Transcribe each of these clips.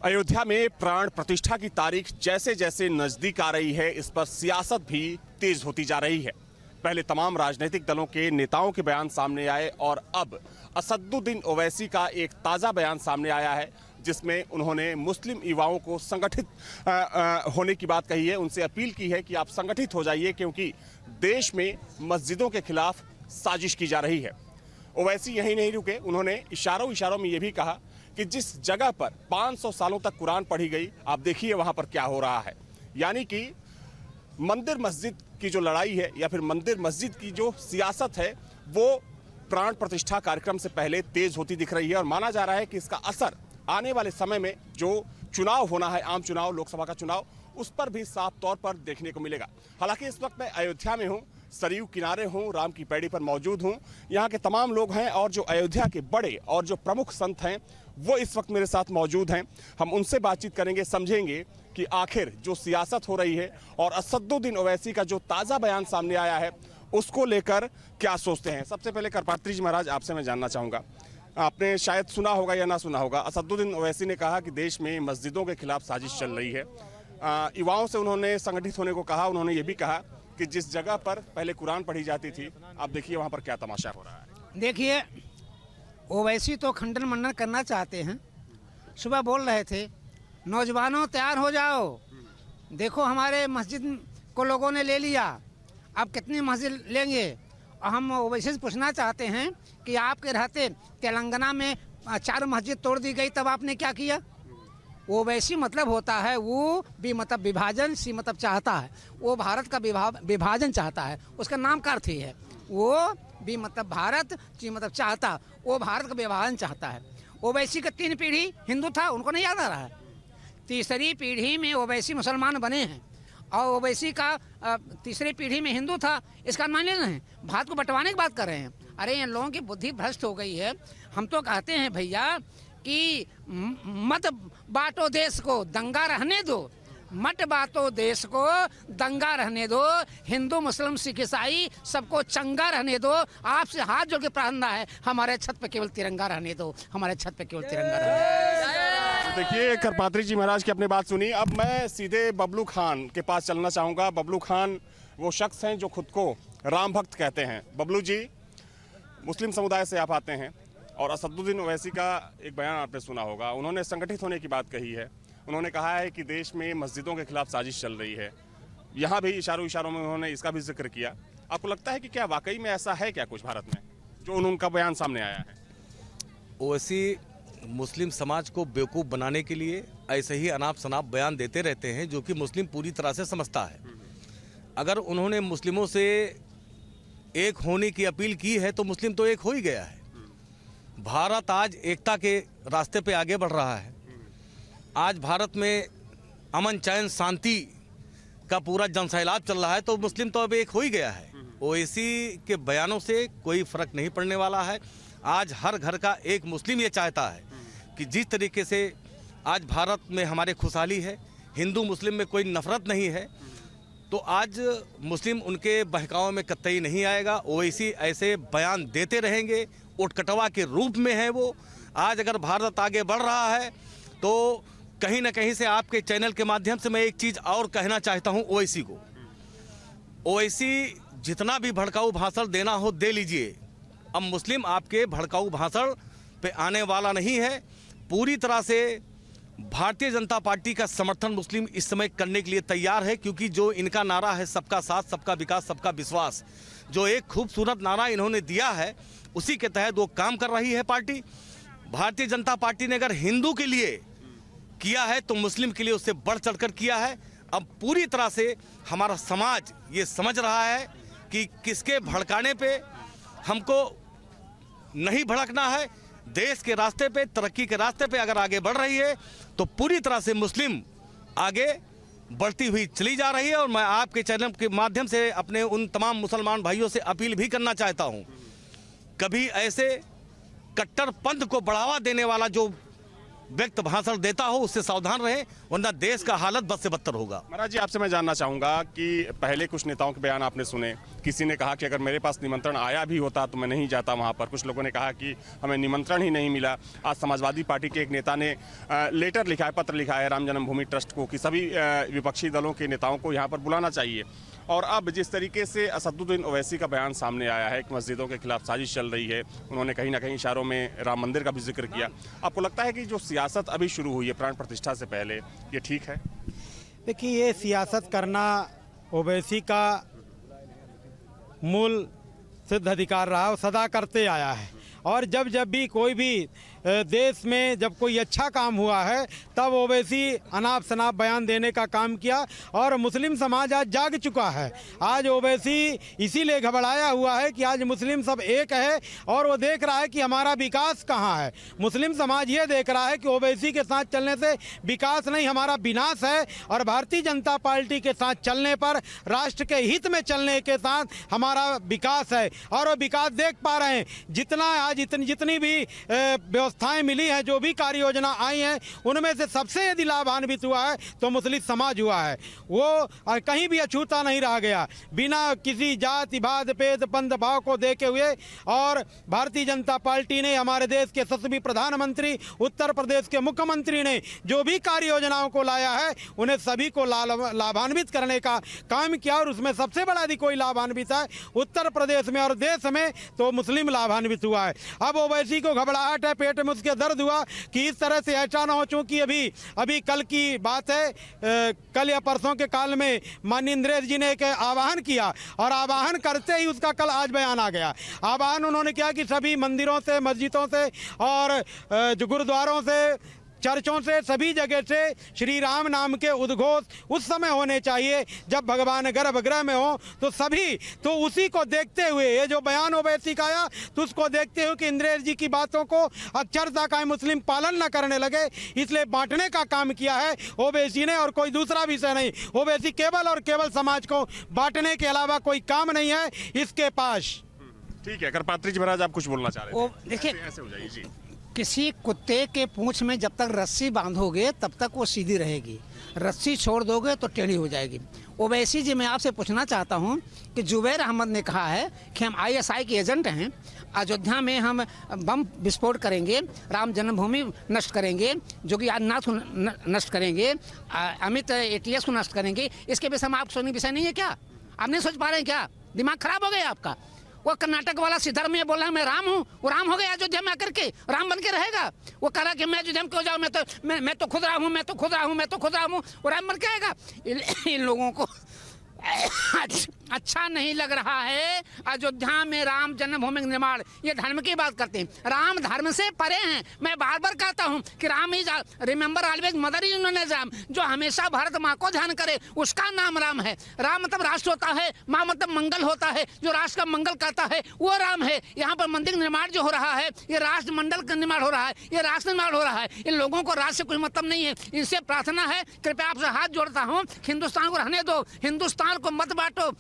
अयोध्या में प्राण प्रतिष्ठा की तारीख जैसे जैसे नजदीक आ रही है, इस पर सियासत भी तेज होती जा रही है। पहले तमाम राजनीतिक दलों के नेताओं के बयान सामने आए और अब असदुद्दीन ओवैसी का एक ताज़ा बयान सामने आया है, जिसमें उन्होंने मुस्लिम युवाओं को संगठित होने की बात कही है। उनसे अपील की है कि आप संगठित हो जाइए, क्योंकि देश में मस्जिदों के खिलाफ साजिश की जा रही है। ओवैसी यही नहीं रुके, उन्होंने इशारों इशारों में यह भी कहा कि जिस जगह पर 500 सालों तक कुरान पढ़ी गई, आप देखिए वहां पर क्या हो रहा है। यानी कि मंदिर मस्जिद की जो लड़ाई है या फिर मंदिर मस्जिद की जो सियासत है, वो प्राण प्रतिष्ठा कार्यक्रम से पहले तेज होती दिख रही है और माना जा रहा है कि इसका असर आने वाले समय में जो चुनाव होना है, आम चुनाव, लोकसभा का चुनाव, उस पर भी साफ तौर पर देखने को मिलेगा। हालांकि इस वक्त मैं अयोध्या में हूं, सरयू किनारे हूं, राम की पैड़ी पर मौजूद हूं। यहां के तमाम लोग हैं और जो अयोध्या के बड़े और जो प्रमुख संत हैं वो इस वक्त मेरे साथ मौजूद हैं। हम उनसे बातचीत करेंगे, समझेंगे कि आखिर जो सियासत हो रही है और असदुद्दीन ओवैसी का जो ताज़ा बयान सामने आया है उसको लेकर क्या सोचते हैं। सबसे पहले करपात्री जी महाराज, आपसे मैं जानना चाहूँगा, आपने शायद सुना होगा या ना सुना होगा, असदुद्दीन ओवैसी ने कहा कि देश में मस्जिदों के खिलाफ साजिश चल रही है। युवाओं से उन्होंने संगठित होने को कहा। उन्होंने ये भी कहा कि जिस जगह पर पहले कुरान पढ़ी जाती थी, आप देखिए वहाँ पर क्या तमाशा हो रहा है। देखिए, ओवैसी तो खंडन मंडन करना चाहते हैं। सुबह बोल रहे थे, नौजवानों तैयार हो जाओ, देखो हमारे मस्जिद को लोगों ने ले लिया, अब कितनी मस्जिद लेंगे। और हम ओवैसी से पूछना चाहते हैं कि आपके रहते तेलंगाना में 4 मस्जिद तोड़ दी गई, तब आपने क्या किया। ओवैसी मतलब होता है वो भी मतलब विभाजन, सी मतलब चाहता है, वो भारत का विभाजन चाहता है, उसका नाम का अर्थ ही है। वो भी मतलब भारत, ची मतलब चाहता, वो भारत का विभाजन चाहता है। ओवैसी का 3 पीढ़ी हिंदू था, उनको नहीं याद आ रहा है। तीसरी पीढ़ी में ओवैसी मुसलमान बने हैं और ओवैसी का तीसरी पीढ़ी में हिंदू था, इसका मान लेना है। भारत को बंटवाने की बात कर रहे हैं। अरे इन लोगों की बुद्धि भ्रष्ट हो गई है। हम तो कहते हैं भैया कि मत बांटो देश को, दंगा रहने दो, मत बांटो देश को, दंगा रहने दो। हिंदू मुस्लिम सिख ईसाई सबको चंगा रहने दो। आपसे हाथ जोड़ के प्रार्थना है, हमारे छत पे केवल तिरंगा रहने दो, हमारे छत पे केवल तिरंगा रहने दो। देखिए, करपात्री जी महाराज की अपनी बात सुनी। अब मैं सीधे बबलू खान के पास चलना चाहूँगा। बबलू खान वो शख्स हैं जो खुद को राम भक्त कहते हैं। बबलू जी, मुस्लिम समुदाय से आप आते हैं और असदुद्दीन ओवैसी का एक बयान आपने सुना होगा। उन्होंने संगठित होने की बात कही है। उन्होंने कहा है कि देश में मस्जिदों के खिलाफ साजिश चल रही है। यहाँ भी इशारों में उन्होंने इसका भी जिक्र किया। आपको लगता है कि क्या वाकई में ऐसा है क्या कुछ भारत में, जो उनका बयान सामने आया है? ओवैसी मुस्लिम समाज को बेवकूफ़ बनाने के लिए ऐसे ही अनाप शनाप बयान देते रहते हैं, जो कि मुस्लिम पूरी तरह से समझता है। अगर उन्होंने मुस्लिमों से एक होने की अपील की है तो मुस्लिम तो एक हो ही गया है। भारत आज एकता के रास्ते पे आगे बढ़ रहा है। आज भारत में अमन चैन शांति का पूरा जनसैलाब चल रहा है, तो मुस्लिम तो अब एक हो ही गया है। ओवैसी के बयानों से कोई फर्क नहीं पड़ने वाला है। आज हर घर का एक मुस्लिम ये चाहता है कि जिस तरीके से आज भारत में हमारे खुशहाली है, हिंदू मुस्लिम में कोई नफरत नहीं है, तो आज मुस्लिम उनके बहकाव में कतई नहीं आएगा। ओवैसी ऐसे बयान देते रहेंगे, उटकटवा के रूप में है वो। आज अगर भारत आगे बढ़ रहा है तो कहीं ना कहीं से आपके चैनल के माध्यम से मैं एक चीज़ और कहना चाहता हूं ओवैसी को। ओवैसी जितना भी भड़काऊ भाषण देना हो दे लीजिए। अब मुस्लिम आपके भड़काऊ भाषण पे आने वाला नहीं है। पूरी तरह से भारतीय जनता पार्टी का समर्थन मुस्लिम इस समय करने के लिए तैयार है, क्योंकि जो इनका नारा है सबका साथ, सबका विकास, सबका विश्वास, जो एक खूबसूरत नारा इन्होंने दिया है, उसी के तहत वो काम कर रही है पार्टी। भारतीय जनता पार्टी ने अगर हिंदू के लिए किया है तो मुस्लिम के लिए उससे बढ़ चढ़कर किया है। अब पूरी तरह से हमारा समाज ये समझ रहा है कि किसके भड़काने पे हमको नहीं भड़कना है। देश के रास्ते पे, तरक्की के रास्ते पे अगर आगे बढ़ रही है तो पूरी तरह से मुस्लिम आगे बढ़ती हुई चली जा रही है। और मैं आपके चैनल के माध्यम से अपने उन तमाम मुसलमान भाइयों से अपील भी करना चाहता हूं, कभी ऐसे कट्टरपंथ को बढ़ावा देने वाला जो व्यक्त भाषण देता हो उससे सावधान रहें, वरना देश का हालत बद से बदतर होगा। महाराज जी, आपसे मैं जानना चाहूंगा कि पहले कुछ नेताओं के बयान आपने सुने, किसी ने कहा कि अगर मेरे पास निमंत्रण आया भी होता तो मैं नहीं जाता वहां पर। कुछ लोगों ने कहा कि हमें निमंत्रण ही नहीं मिला। आज समाजवादी पार्टी के एक नेता ने लेटर लिखा है, पत्र लिखा है राम जन्मभूमि ट्रस्ट को कि सभी विपक्षी दलों के नेताओं को यहाँ पर बुलाना चाहिए। और अब जिस तरीके से असदुद्दीन ओवैसी का बयान सामने आया है कि मस्जिदों के खिलाफ साजिश चल रही है, उन्होंने कहीं ना कहीं इशारों में राम मंदिर का भी जिक्र किया, आपको लगता है कि जो सियासत अभी शुरू हुई है प्राण प्रतिष्ठा से पहले, ये ठीक है? देखिए, ये सियासत करना ओवैसी का मूल सिद्ध अधिकार रहा और सदा करते आया है। और जब भी कोई भी देश में जब कोई अच्छा काम हुआ है तब ओवैसी अनाप शनाप बयान देने का काम किया। और मुस्लिम समाज आज जाग चुका है। आज ओवैसी इसीलिए घबराया हुआ है कि आज मुस्लिम सब एक है और वो देख रहा है कि हमारा विकास कहाँ है। मुस्लिम समाज ये देख रहा है कि ओवैसी के साथ चलने से विकास नहीं, हमारा विनाश है। और भारतीय जनता पार्टी के साथ चलने पर, राष्ट्र के हित में चलने के साथ हमारा विकास है। और वो विकास देख पा रहे हैं। जितना आज जितनी भी व्यवस्थाएं मिली हैं, जो भी कार्य योजना आई हैं, उनमें से सबसे यदि लाभान्वित हुआ है तो मुस्लिम समाज हुआ है। वो कहीं भी अछूता नहीं रह गया, बिना किसी जाति भात भेद पंथ भाव को देखे हुए। और भारतीय जनता पार्टी ने, हमारे देश के यशस्वी प्रधानमंत्री, उत्तर प्रदेश के मुख्यमंत्री ने जो भी कार्य योजनाओं को लाया है, उन्हें सभी को लाभान्वित करने का काम किया। और उसमें सबसे बड़ा यदि कोई लाभान्वित है उत्तर प्रदेश में और देश में तो मुस्लिम लाभान्वित हुआ है। अब ओवैसी को घबराहट है, पेट में उसके दर्द हुआ कि इस तरह से ऐसा ना हो। चूंकि अभी कल की बात है, कल या परसों के काल में माननीय इंद्रेश जी ने एक आह्वान किया और आह्वान करते ही उसका कल आज बयान आ गया। आह्वान उन्होंने किया कि सभी मंदिरों से, मस्जिदों से और जो गुरुद्वारों से, चर्चों से, सभी जगह से श्री राम नाम के उद्घोष उस समय होने चाहिए जब भगवान गर्भगृह में हो। तो सभी तो उसी को देखते हुए, ये जो बयान ओवैसी का आया तो उसको देखते हुए कि इंद्रेश जी की बातों को अक्षरशः का मुस्लिम पालन न करने लगे, इसलिए बांटने का काम किया है ओवैसी ने। और कोई दूसरा विषय नहीं। ओवैसी केवल और केवल समाज को बांटने के अलावा कोई काम नहीं है इसके पास। ठीक है, करपात्री जी महाराज, आप कुछ बोलना चाह रहे थे? देखिए, ऐसे हो जाइए जी। किसी कुत्ते के पूंछ में जब तक रस्सी बांधोगे तब तक वो सीधी रहेगी, रस्सी छोड़ दोगे तो टेढ़ी हो जाएगी। ओवैसी जी, मैं आपसे पूछना चाहता हूं कि जुबैर अहमद ने कहा है कि हम ISI के एजेंट हैं, अयोध्या में हम बम विस्फोट करेंगे, राम जन्मभूमि नष्ट करेंगे, योगी आदित्यनाथ को नष्ट करेंगे, अमित ATS को नष्ट करेंगे। इसके विषय में आप सोचने विषय नहीं है क्या? आप नहीं सोच पा रहे हैं क्या? दिमाग खराब हो गया आपका? वो कर्नाटक वाला सिद्धार्थ में बोला मैं राम हूँ, वो राम हो गया अयोध्या में आकर के, राम बन के रहेगा। वो कह रहा कि मैं अयोध्या में क्यों जाऊँ, मैं तो खुद राम हूँ, मैं तो खुद राम हूँ, मैं तो खुद राम हूँ, वो राम बन के आएगा। इन लोगों को अच्छा नहीं लग रहा है अयोध्या में राम जन्मभूमि निर्माण। ये धर्म की बात करते हैं, राम धर्म से परे हैं। मैं बार बार कहता हूँ कि Ram is remember always mother in Ram, जो हमेशा भारत माँ को ध्यान करे उसका नाम राम है। राम मतलब राष्ट्र होता है, माँ मतलब मंगल होता है, जो राष्ट्र का मंगल करता है वो राम है। यहाँ पर मंदिर निर्माण जो हो रहा है, ये राष्ट्र मंडल का निर्माण हो रहा है, ये राष्ट्र निर्माण हो रहा है। इन लोगों को राष्ट्र से कोई मतलब नहीं है। इनसे प्रार्थना है, कृपया आपसे हाथ जोड़ता हूँ, हिंदुस्तान को रहने दो, हिंदुस्तान को मत बांटो,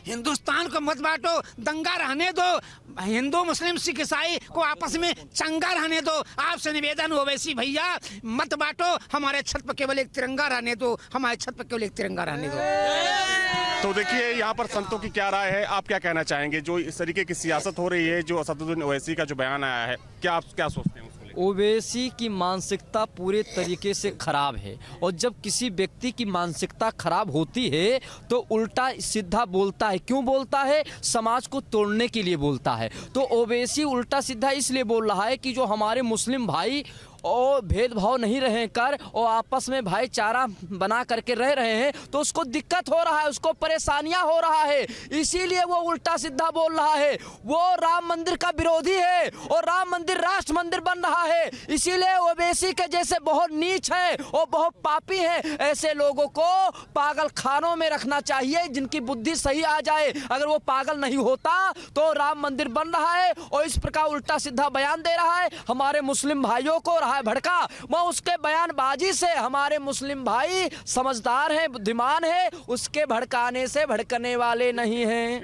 हिंदुस्तान को मत बांटो, दंगा रहने दो, हिंदू मुस्लिम सिख ईसाई को आपस में चंगा रहने दो। आपसे निवेदन ओवैसी भैया, मत बांटो, हमारे छत पर केवल एक तिरंगा रहने दो, हमारे छत पर केवल एक तिरंगा रहने दो। तो देखिए, यहाँ पर संतों की क्या राय है, आप क्या कहना चाहेंगे? जो इस तरीके की सियासत हो रही है, जो असदुद्दीन ओवैसी का जो बयान आया है, क्या आप क्या सोचते हैं? ओवैसी की मानसिकता पूरे तरीके से खराब है। और जब किसी व्यक्ति की मानसिकता खराब होती है तो उल्टा सीधा बोलता है। क्यों बोलता है? समाज को तोड़ने के लिए बोलता है। तो ओवैसी उल्टा सीधा इसलिए बोल रहा है कि जो हमारे मुस्लिम भाई और भेदभाव नहीं रहे कर और आपस में भाईचारा बना करके रह रहे हैं, तो उसको दिक्कत हो रहा है, उसको परेशानियां हो रहा है, इसीलिए वो उल्टा सीधा बोल रहा है। वो राम मंदिर का विरोधी है और राम मंदिर राष्ट्र मंदिर बन रहा है, इसीलिए ओवैसी के जैसे बहुत नीच है और बहुत पापी है, ऐसे लोगों को पागल खानों में रखना चाहिए जिनकी बुद्धि सही आ जाए। अगर वो पागल नहीं होता तो राम मंदिर बन रहा है और इस प्रकार उल्टा सीधा बयान दे रहा है, हमारे मुस्लिम भाइयों को भड़का। मैं उसके बयानबाजी से, हमारे मुस्लिम भाई समझदार हैं, बुद्धिमान हैं, उसके भड़काने से भड़कने वाले नहीं हैं।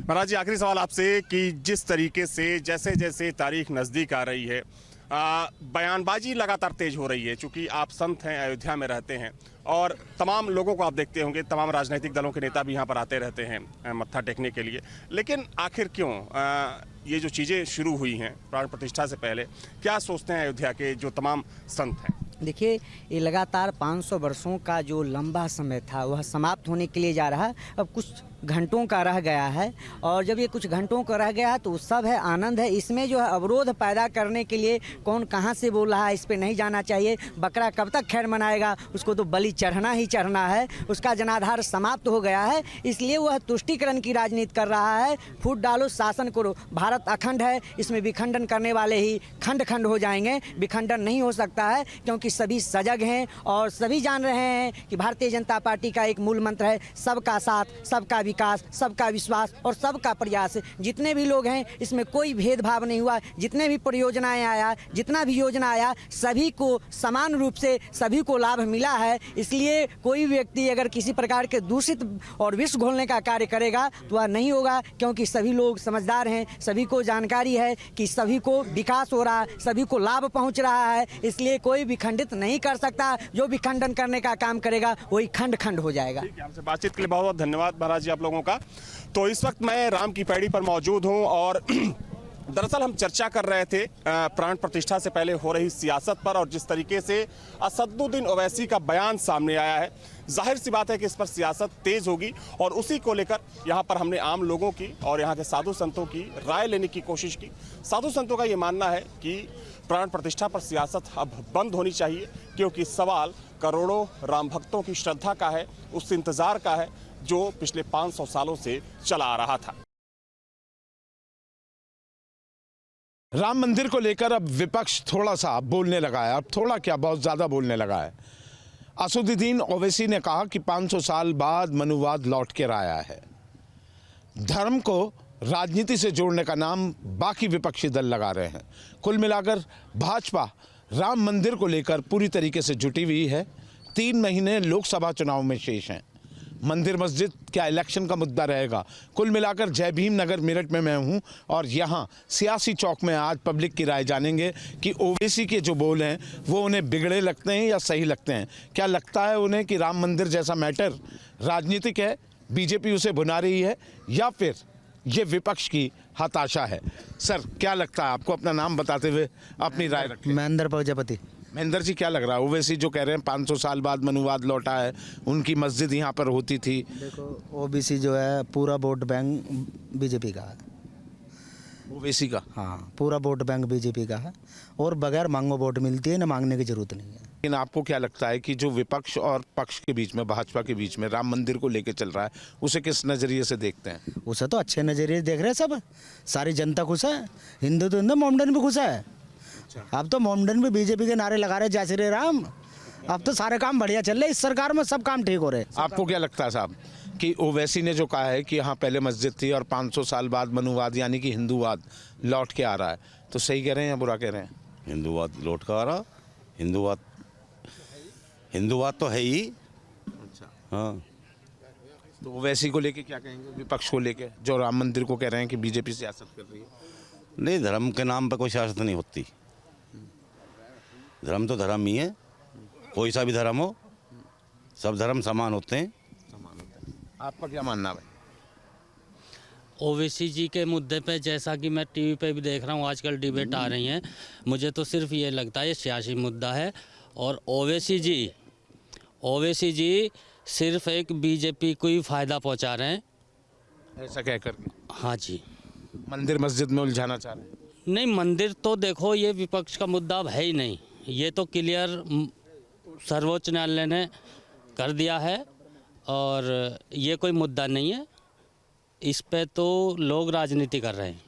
महाराज जी, आखिरी सवाल आपसे कि जिस तरीके से जैसे जैसे तारीख नजदीक आ रही है, बयानबाजी लगातार तेज हो रही है, चूंकि आप संत हैं, अयोध्या में रहते हैं और तमाम लोगों को आप देखते होंगे, तमाम राजनीतिक दलों के नेता भी यहाँ पर आते रहते हैं मत्था टेकने के लिए। लेकिन आखिर क्यों ये जो चीज़ें शुरू हुई हैं प्राण प्रतिष्ठा से पहले, क्या सोचते हैं अयोध्या के जो तमाम संत हैं? देखिए, ये लगातार 500 वर्षों का जो लंबा समय था वह समाप्त होने के लिए जा रहा है। अब कुछ घंटों का रह गया है और जब ये कुछ घंटों का रह गया है तो उत्सव है, आनंद है। इसमें जो है अवरोध पैदा करने के लिए कौन कहाँ से बोल रहा है, इस पे नहीं जाना चाहिए। बकरा कब तक खैर मनाएगा, उसको तो बलि चढ़ना ही चढ़ना है। उसका जनाधार समाप्त हो गया है, इसलिए वह तुष्टीकरण की राजनीति कर रहा है। फूट डालो, शासन करो। भारत अखंड है, इसमें विखंडन करने वाले ही खंड खंड हो जाएंगे। विखंडन नहीं हो सकता है क्योंकि सभी सजग हैं और सभी जान रहे हैं कि भारतीय जनता पार्टी का एक मूल मंत्र है सबका साथ, सबका विकास, सबका विश्वास और सबका प्रयास। जितने भी लोग हैं इसमें कोई भेदभाव नहीं हुआ। जितने भी परियोजनाएं आया, जितना भी योजना आया, सभी को समान रूप से सभी को लाभ मिला है। इसलिए कोई व्यक्ति अगर किसी प्रकार के दूषित और विष घोलने का कार्य करेगा तो वह नहीं होगा, क्योंकि सभी लोग समझदार हैं, सभी को जानकारी है कि सभी को विकास हो रहा है, सभी को लाभ पहुंच रहा है। इसलिए कोई विखंडित नहीं कर सकता। जो विखंडन करने का काम करेगा वही खंड खंड हो जाएगा। हमसे बातचीत के लिए बहुत बहुत धन्यवाद महाराज जी आप लोगों का। तो इस वक्त मैं राम की पैड़ी पर मौजूद हूं और दरअसल हम चर्चा कर रहे थे प्राण प्रतिष्ठा से पहले हो रही सियासत पर और जिस तरीके से असदुद्दीन ओवैसी का बयान सामने आया है, जाहिर सी बात है कि इस पर सियासत तेज होगी और उसी को लेकर यहाँ पर हमने आम लोगों की और यहाँ के साधु संतों की राय लेने की कोशिश की। साधु संतों का ये मानना है कि प्राण प्रतिष्ठा पर सियासत अब बंद होनी चाहिए, क्योंकि सवाल करोड़ों राम भक्तों की श्रद्धा का है, उस इंतजार का है जो पिछले 500 सालों से चला आ रहा था। राम मंदिर को लेकर अब विपक्ष थोड़ा सा बोलने लगा है। अब थोड़ा क्या, बहुत ज़्यादा बोलने लगा है। असदुद्दीन ओवैसी ने कहा कि 500 साल बाद मनुवाद लौट कर आया है। धर्म को राजनीति से जोड़ने का नाम बाकी विपक्षी दल लगा रहे हैं। कुल मिलाकर भाजपा राम मंदिर को लेकर पूरी तरीके से जुटी हुई है। 3 महीने लोकसभा चुनाव में शेष हैं। मंदिर मस्जिद क्या इलेक्शन का मुद्दा रहेगा? कुल मिलाकर जय भीम नगर मेरठ में मैं हूं और यहां सियासी चौक में आज पब्लिक की राय जानेंगे कि ओवैसी के जो बोल हैं वो उन्हें बिगड़े लगते हैं या सही लगते हैं। क्या लगता है उन्हें कि राम मंदिर जैसा मैटर राजनीतिक है, बीजेपी उसे भुना रही है, या फिर ये विपक्ष की हताशा है? सर, क्या लगता है आपको? अपना नाम बताते हुए अपनी राय रखें। महेंद्र प्रजापति। महेंद्र जी, क्या लग रहा है? ओवैसी जो कह रहे हैं 500 साल बाद मनुवाद लौटा है, उनकी मस्जिद यहाँ पर होती थी। देखो, ओबीसी जो है पूरा वोट बैंक बीजेपी का है। ओवैसी का? हाँ, पूरा वोट बैंक बीजेपी का है और बगैर मांगो वोट मिलती है, ना मांगने की जरूरत नहीं है। लेकिन आपको क्या लगता है कि जो विपक्ष और पक्ष के बीच में, भाजपा के बीच में राम मंदिर को लेकर चल रहा है, उसे किस नज़रिए से देखते हैं? उसे तो अच्छे नज़रिए देख रहे हैं सब, सारी जनता खुश है। हिंदू तो हिंदू, मोमडन भी खुश है। अब तो मोमडन भी बीजेपी के नारे लगा रहे, जय श्री राम। अब तो सारे काम बढ़िया चल रहे, इस सरकार में सब काम ठीक हो रहे। आपको क्या लगता है साहब कि ओवैसी ने जो कहा है कि यहाँ पहले मस्जिद थी और 500 साल बाद मनुवाद यानी कि हिंदूवाद लौट के आ रहा है, तो सही कह रहे हैं या बुरा कह रहे हैं? हिंदूवाद लौट कर आ रहा, हिंदूवाद तो है ही। अच्छा, हाँ। तो ओवैसी को लेके क्या कहेंगे, विपक्ष को लेके जो राम मंदिर को कह रहे हैं कि बीजेपी सियासत कर रही है? नहीं, धर्म के नाम पर कोई सियासत नहीं होती। धर्म तो धर्म ही है, कोई सा भी धर्म हो, सब धर्म समान होते हैं। आपका क्या मानना है? ओवैसी जी के मुद्दे पे, जैसा कि मैं टीवी पे भी देख रहा हूँ आजकल डिबेट आ रही हैं, मुझे तो सिर्फ ये लगता है ये सियासी मुद्दा है। और ओवैसी जी सिर्फ एक बीजेपी को ही फ़ायदा पहुँचा रहे हैं, ऐसा कह करके। हाँ जी। मंदिर मस्जिद में उलझाना चाह रहे हैं? नहीं, मंदिर तो देखो ये विपक्ष का मुद्दा अब है ही नहीं, ये तो क्लियर सर्वोच्च न्यायालय ने कर दिया है और ये कोई मुद्दा नहीं है। इस पे तो लोग राजनीति कर रहे हैं।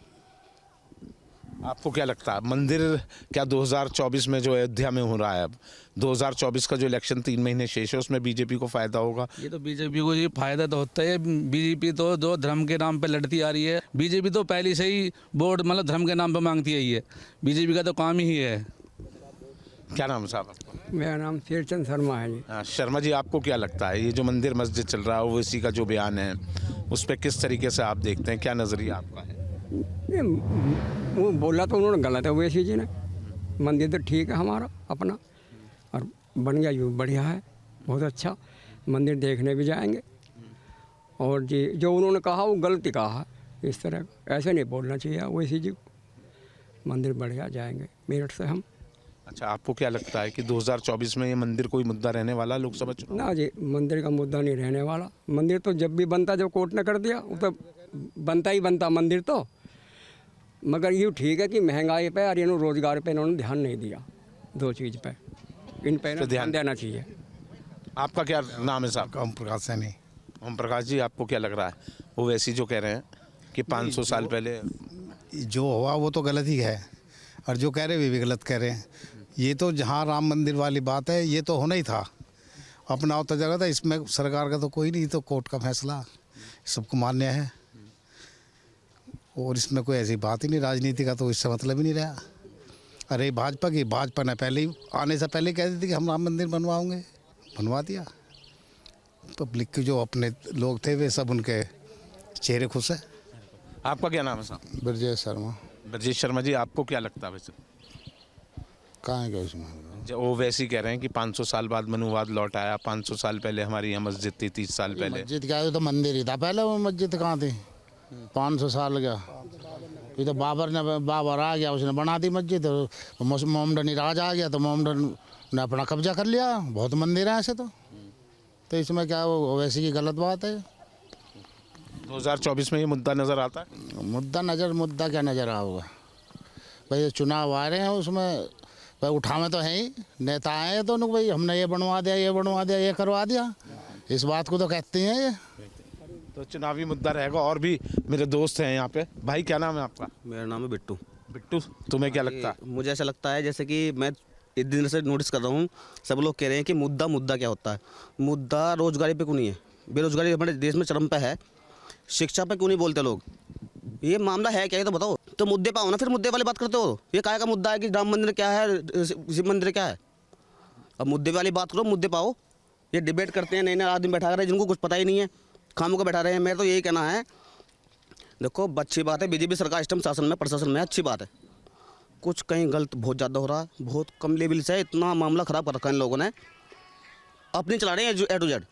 आपको क्या लगता है मंदिर क्या 2024 में जो अयोध्या में हो रहा है, अब 2024 का जो इलेक्शन 3 महीने शेष है, उसमें बीजेपी को फायदा होगा? ये तो बीजेपी को ये फायदा तो होता है। बीजेपी तो जो धर्म के नाम पे लड़ती आ रही है, बीजेपी तो पहले से ही वोट मतलब धर्म के नाम पे मांगती आई है। बीजेपी का तो काम ही है। क्या नाम साहब आपका? मेरा नाम शेरचंद शर्मा है जी। शर्मा जी, आपको क्या लगता है ये जो मंदिर मस्जिद चल रहा है, ओवैसी का जो बयान है, उस पर किस तरीके से आप देखते हैं? क्या नज़रिया आपका है? वो बोला तो उन्होंने गलत है ओवैसी जी ने, मंदिर तो ठीक है हमारा अपना, और बन गया यूँ बढ़िया है, बहुत अच्छा मंदिर देखने भी जाएंगे। और जी जो उन्होंने कहा वो गलती कहा है, इस तरह ऐसे नहीं बोलना चाहिए। वैसे जी मंदिर बढ़िया जाएंगे मेरठ से हम। अच्छा, आपको क्या लगता है कि 2024 में ये मंदिर कोई मुद्दा रहने वाला लोकसभा चुनाव? ना जी, मंदिर का मुद्दा नहीं रहने वाला। मंदिर तो जब भी बनता, जब कोर्ट ने कर दिया वो तो बनता ही बनता मंदिर तो। मगर ये ठीक है कि महंगाई पे और इन्होंने रोजगार पे इन्होंने ध्यान नहीं दिया, दो चीज़ पे इन पे ध्यान देना चाहिए। आपका क्या नाम है साहब? ओम प्रकाश सैनी। ओम प्रकाश जी, आपको क्या लग रहा है? वो वैसी जो कह रहे हैं कि 500 साल पहले जो हुआ वो तो गलत ही है, और जो कह रहे भी गलत कह रहे हैं। ये तो जहाँ राम मंदिर वाली बात है, ये तो होना ही था, अपना होता जगह था। इसमें सरकार का तो कोई नहीं, तो कोर्ट का फैसला सबको मान्य है, और इसमें कोई ऐसी बात ही नहीं। राजनीति का तो इससे मतलब ही नहीं रहा। अरे भाजपा की, भाजपा ने पहले ही आने से पहले कह दी थी कि हम राम मंदिर बनवाओगे, बनवा दिया। पब्लिक के जो अपने लोग थे वे सब उनके चेहरे खुश है। आपका क्या नाम है साहब? ब्रजेश शर्मा। ब्रजेश शर्मा जी, आपको क्या लगता है वैसे? कहाँ है क्या उसमें? वो वैसे ही कह रहे हैं कि 500 साल बाद मनुवाद लौट आया, 500 साल पहले हमारी यहाँ मस्जिद थी, 30 साल पहले। मस्जिद क्या है, तो मंदिर ही था पहले। वो मस्जिद कहाँ थी? 500 साल क्या, ये तो बाबर आ गया, उसने बना दी मस्जिद। मोहम्मदनी राज आ गया तो मोहम्मदन ने अपना कब्जा कर लिया। बहुत मंदिर हैं ऐसे तो इसमें क्या वो वैसे की गलत बात है। 2024 में ये मुद्दा नज़र आता है? मुद्दा क्या नज़र आ होगा भाई? चुनाव आ रहे हैं, उसमें भाई उठावे तो है ही, नेता आए तो उनको भाई हमने ये बनवा दिया, ये बनवा दिया, ये करवा दिया, इस बात को तो कहते हैं ये। तो चुनावी मुद्दा रहेगा। और भी मेरे दोस्त हैं यहाँ पे। भाई क्या नाम है आपका? मेरा नाम है बिट्टू। बिट्टू, तुम्हें क्या लगता है? मुझे ऐसा लगता है जैसे कि मैं इस दिन से नोटिस कर रहा हूँ, सब लोग कह रहे हैं कि मुद्दा क्या होता है। मुद्दा रोजगारी पे क्यों नहीं है? बेरोजगारी हमारे देश में चरम पे है। शिक्षा पे क्यों नहीं बोलते लोग? ये मामला है क्या, ये तो बताओ। तो मुद्दे पे आओ ना, फिर मुद्दे वाली बात करते हो। ये काय का मुद्दा है कि राम मंदिर क्या है, शिव मंदिर क्या है? अब मुद्दे वाली बात करो, मुद्दे पाओ। ये डिबेट करते हैं, नए आदमी बैठा रहे हैं जिनको कुछ पता ही नहीं है, खामों को बैठा रहे हैं। मेरा तो यही कहना है, देखो अच्छी बात है बीजेपी सरकार इस टाइम शासन में, प्रशासन में अच्छी बात है। कुछ कहीं गलत बहुत ज़्यादा हो रहा है, बहुत कम लेवल से इतना मामला ख़राब कर रखा है इन लोगों ने। अपनी चला रहे हैं A to Z।